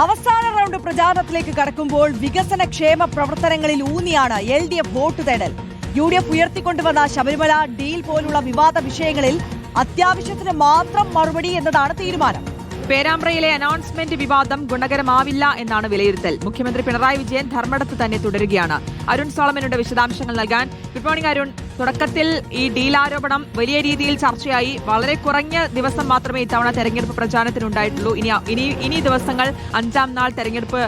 അവസാന റൗണ്ട് പ്രചാരണത്തിലേക്ക് കടക്കുമ്പോൾ വികസന ക്ഷേമ പ്രവർത്തനങ്ങളിൽ ഊന്നിയാണ് LDF വോട്ട് തേടൽ. UDF ഉയർത്തിക്കൊണ്ടുവന്ന ശബരിമല ഡീൽ പോലുള്ള വിവാദ വിഷയങ്ങളിൽ അത്യാവശ്യത്തിന് മാത്രം മറുപടി എന്നതാണ് തീരുമാനം. പേരാമ്പ്രയിലെ അനൗൺസ്മെന്റ് വിവാദം ഗുണകരമാവില്ല എന്നാണ് വിലയിരുത്തൽ. മുഖ്യമന്ത്രി പിണറായി വിജയൻ ധർമ്മടത്ത് തന്നെ തുടരുകയാണ്. അരുൺ സോളമനുടെ വിശദാംശങ്ങൾ നൽകാൻ. Good morning Arun. തുടക്കത്തിൽ ഈ ഡീൽ ആരോപണം വലിയ രീതിയിൽ ചർച്ചയായി. വളരെ കുറഞ്ഞ ദിവസം മാത്രമേ ഇത്തവണ തെരഞ്ഞെടുപ്പ് പ്രചാരണത്തിനുണ്ടായിട്ടുള്ളൂ. ഇനി ദിവസങ്ങൾ 5-ാം നാൾ തെരഞ്ഞെടുപ്പ്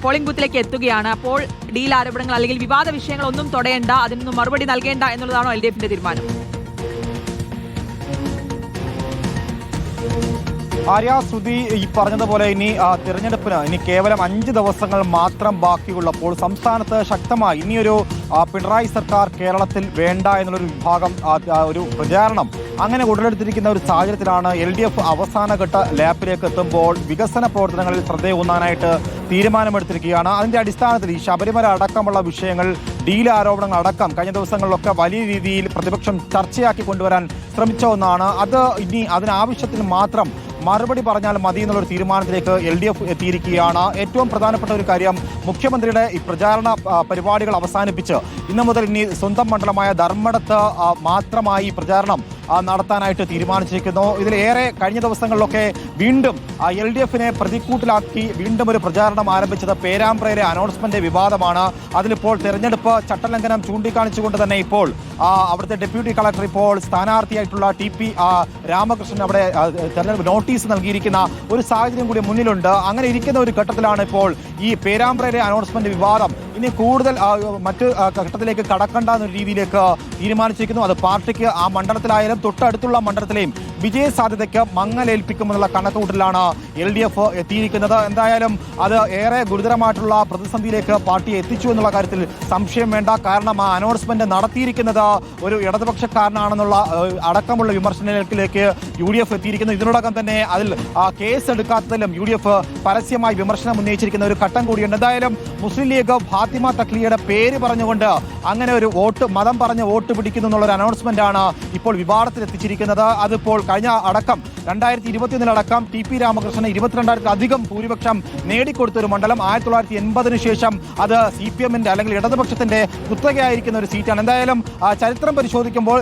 പോളിംഗ് ബൂത്തിലേക്ക് എത്തുകയാണ്. അപ്പോൾ ഡീൽ ആരോപണങ്ങൾ അല്ലെങ്കിൽ വിവാദ വിഷയങ്ങൾ ഒന്നും തൊടയേണ്ട, അതിനൊന്നും മറുപടി നൽകേണ്ട എന്നുള്ളതാണോ LDFന്റെ തീരുമാനം? ആര്യ, ശ്രുതി ഈ പറഞ്ഞതുപോലെ ഇനി തിരഞ്ഞെടുപ്പിന് ഇനി കേവലം 5 ദിവസങ്ങൾ മാത്രം ബാക്കിയുള്ളപ്പോൾ സംസ്ഥാനത്ത് ശക്തമായി ഇനിയൊരു പിണറായി സർക്കാർ കേരളത്തിൽ വേണ്ട എന്നുള്ളൊരു വിഭാഗം ഒരു പ്രചാരണം അങ്ങനെ ഉടലെടുത്തിരിക്കുന്ന ഒരു സാഹചര്യത്തിലാണ് LDF അവസാനഘട്ട ലാപ്പിലേക്ക് എത്തുമ്പോൾ വികസന പ്രവർത്തനങ്ങളിൽ ശ്രദ്ധയൂന്നാനായിട്ട് തീരുമാനമെടുത്തിരിക്കുകയാണ്. അതിന്റെ അടിസ്ഥാനത്തിൽ ഈ ശബരിമല അടക്കമുള്ള വിഷയങ്ങൾ, ഡീൽ ആരോപണങ്ങൾ അടക്കം കഴിഞ്ഞ ദിവസങ്ങളിലൊക്കെ വലിയ രീതിയിൽ പ്രതിപക്ഷം ചർച്ചയാക്കി കൊണ്ടുവരാൻ ശ്രമിച്ച ഒന്നാണ്. അത് ഇനി അതിനാവശ്യത്തിന് മാത്രം മറുപടി പറഞ്ഞാൽ മതി എന്നുള്ളൊരു തീരുമാനത്തിലേക്ക് LDF എത്തിയിരിക്കുകയാണ്. ഏറ്റവും പ്രധാനപ്പെട്ട ഒരു കാര്യം, മുഖ്യമന്ത്രിയുടെ ഈ പ്രചാരണ പരിപാടികൾ അവസാനിപ്പിച്ച് ഇന്നു മുതൽ ഇനി സ്വന്തം മണ്ഡലമായ ധർമ്മടത്ത് മാത്രമായി പ്രചാരണം നടത്താനായിട്ട് തീരുമാനിച്ചിരിക്കുന്നു. ഇതിലേറെ കഴിഞ്ഞ ദിവസങ്ങളിലൊക്കെ വീണ്ടും LDFനെ പ്രതിക്കൂട്ടിലാക്കി വീണ്ടും ഒരു പ്രചാരണം ആരംഭിച്ചത് പേരാമ്പ്രയിലെ അനൗൺസ്മെന്റ് വിവാദമാണ്. അതിലിപ്പോൾ തെരഞ്ഞെടുപ്പ് ചട്ടലംഘനം ചൂണ്ടിക്കാണിച്ചുകൊണ്ട് തന്നെ ഇപ്പോൾ അവിടുത്തെ ഡെപ്യൂട്ടി കളക്ടർ ഇപ്പോൾ സ്ഥാനാർത്ഥിയായിട്ടുള്ള TP രാമകൃഷ്ണൻ അവിടെ തെരഞ്ഞെടുപ്പ് നോട്ടീസ് നൽകിയിരിക്കുന്ന ഒരു സാഹചര്യം കൂടി മുന്നിലുണ്ട്. അങ്ങനെ ഇരിക്കുന്ന ഒരു ഘട്ടത്തിലാണ് ഇപ്പോൾ ഈ പേരാമ്പ്രയിലെ അനൗൺസ്മെന്റ് വിവാദം ഇനി കൂടുതൽ മറ്റ് ഘട്ടത്തിലേക്ക് കടക്കണ്ട എന്നൊരു രീതിയിലേക്ക് തീരുമാനിച്ചിരിക്കുന്നു. അത് പാർട്ടിക്ക് ആ മണ്ഡലത്തിലായാലും തൊട്ടടുത്തുള്ള മണ്ഡലത്തിലെയും വിജയ സാധ്യതയ്ക്ക് മങ്ങലേൽപ്പിക്കുമെന്നുള്ള കണക്കുകൂട്ടലാണ് LDF എത്തിയിരിക്കുന്നത്. എന്തായാലും അത് ഏറെ ഗുരുതരമായിട്ടുള്ള പ്രതിസന്ധിയിലേക്ക് പാർട്ടിയെ എത്തിച്ചു എന്നുള്ള കാര്യത്തിൽ സംശയം വേണ്ട. കാരണം ആ അനൗൺസ്മെന്റ് നടത്തിയിരിക്കുന്നത് ഒരു ഇടതുപക്ഷക്കാരനാണെന്നുള്ള അടക്കമുള്ള വിമർശനത്തിലേക്ക് UDF എത്തിയിരിക്കുന്നു. ഇതിനോടകം തന്നെ അതിൽ കേസ് എടുക്കാത്തതിലും UDF പരസ്യമായി വിമർശനം ഉന്നയിച്ചിരിക്കുന്ന ഒരു ഘട്ടം കൂടിയുണ്ട്. എന്തായാലും മുസ്ലിം ലീഗ് ഫാത്തിമ തക്ലിയുടെ പേര് പറഞ്ഞുകൊണ്ട് അങ്ങനെ ഒരു മതം പറഞ്ഞ് വോട്ട് പിടിക്കുന്നു എന്നുള്ളൊരു അനൗൺസ്മെന്റ് ആണ് ഇപ്പോൾ വിവാദത്തിലെത്തിച്ചിരിക്കുന്നത്. അതിപ്പോൾ കഴിഞ്ഞ അടക്കം 2021 TP രാമകൃഷ്ണന് 22,000-ലധികം ഭൂരിപക്ഷം നേടിക്കൊടുത്തൊരു മണ്ഡലം 1980 ശേഷം അത് CPMന്റെ അല്ലെങ്കിൽ ഇടതുപക്ഷത്തിന്റെ കുത്തകയായിരിക്കുന്ന ഒരു സീറ്റാണ്. എന്തായാലും ചരിത്രം പരിശോധിക്കുമ്പോൾ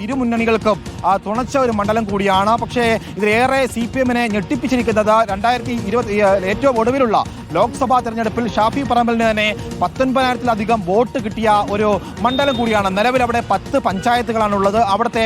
ഇരു മുന്നണികൾക്കും തുണച്ച ഒരു മണ്ഡലം കൂടിയാണ്. പക്ഷേ ഇതിലേറെ CPMനെ ഞെട്ടിപ്പിച്ചിരിക്കുന്നത് 2020 ഏറ്റവും ഒടുവിലുള്ള ലോക്സഭാ തെരഞ്ഞെടുപ്പിൽ ഷാഫി പറമ്പലിന് തന്നെ 19,000-ലധികം വോട്ട് കിട്ടിയ ഒരു മണ്ഡലം കൂടിയാണ്. നിലവിൽ അവിടെ 10 പഞ്ചായത്തുകളാണുള്ളത്. അവിടുത്തെ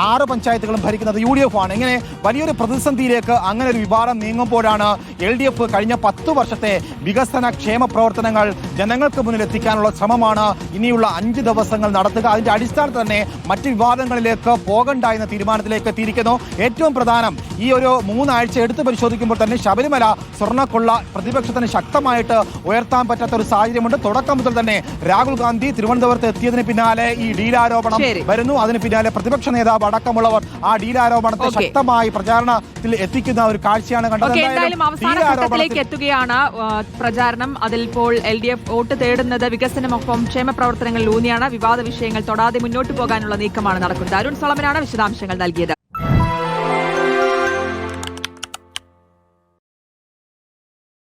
6 പഞ്ചായത്തുകളും ഭരിക്കുന്നത് UDF ആണ്. ഇങ്ങനെ വലിയൊരു പ്രതിസന്ധിയിലേക്ക് അങ്ങനെ ഒരു വിവാദം നീങ്ങുമ്പോഴാണ് LDF കഴിഞ്ഞ 10 വർഷത്തെ വികസന ക്ഷേമ പ്രവർത്തനങ്ങൾ ജനങ്ങൾക്ക് മുന്നിൽ എത്തിക്കാനുള്ള ശ്രമമാണ് ഇനിയുള്ള 5 ദിവസങ്ങൾ നടത്തുക. അതിന്റെ അടിസ്ഥാനത്തിൽ തന്നെ മറ്റ് വിവാദങ്ങളിലേക്ക് പോകണ്ട എന്ന തീരുമാനത്തിലേക്ക് എത്തിയിരിക്കുന്നു. ഏറ്റവും പ്രധാനം, ഈ ഒരു 3 ആഴ്ച എടുത്തു പരിശോധിക്കുമ്പോൾ തന്നെ ശബരിമല സ്വർണ്ണക്കൊള്ള പ്രതിപക്ഷത്തിന് ശക്തമായിട്ട് ഉയർത്താൻ പറ്റാത്ത ഒരു സാഹചര്യമുണ്ട്. തുടക്കം മുതൽ തന്നെ രാഹുൽ ഗാന്ധി തിരുവനന്തപുരത്ത് എത്തിയതിന് പിന്നാലെ ഈ ഡീൽ ആരോപണം വരുന്നു. അതിന് പിന്നാലെ പ്രതിപക്ഷ നേതാവ് അടക്കമുള്ളവർ ആ ഡീൽ ആരോപണത്തെ ശക്തമായി പ്രചാരണത്തിൽ എത്തിക്കുന്ന ഒരു കാഴ്ചയാണ് കണ്ടത്. എന്തായാലും അവസാന ഘട്ടത്തിലേക്ക് എത്തുകയാണ് പ്രചാരണം. അതിൽ ഇപ്പോൾ LDF വോട്ട് തേടുന്നത് വികസനമൊപ്പം ക്ഷേമ പ്രവർത്തനങ്ങളിൽ ഊന്നിയാണ്. വിവാദ വിഷയങ്ങൾ തൊടാതെ മുന്നോട്ട് പോകാനുള്ള നീക്കമാണ് നടക്കുന്നത്. അരുൺ സോളമനാണ് വിശദാംശങ്ങൾ നൽകിയത്.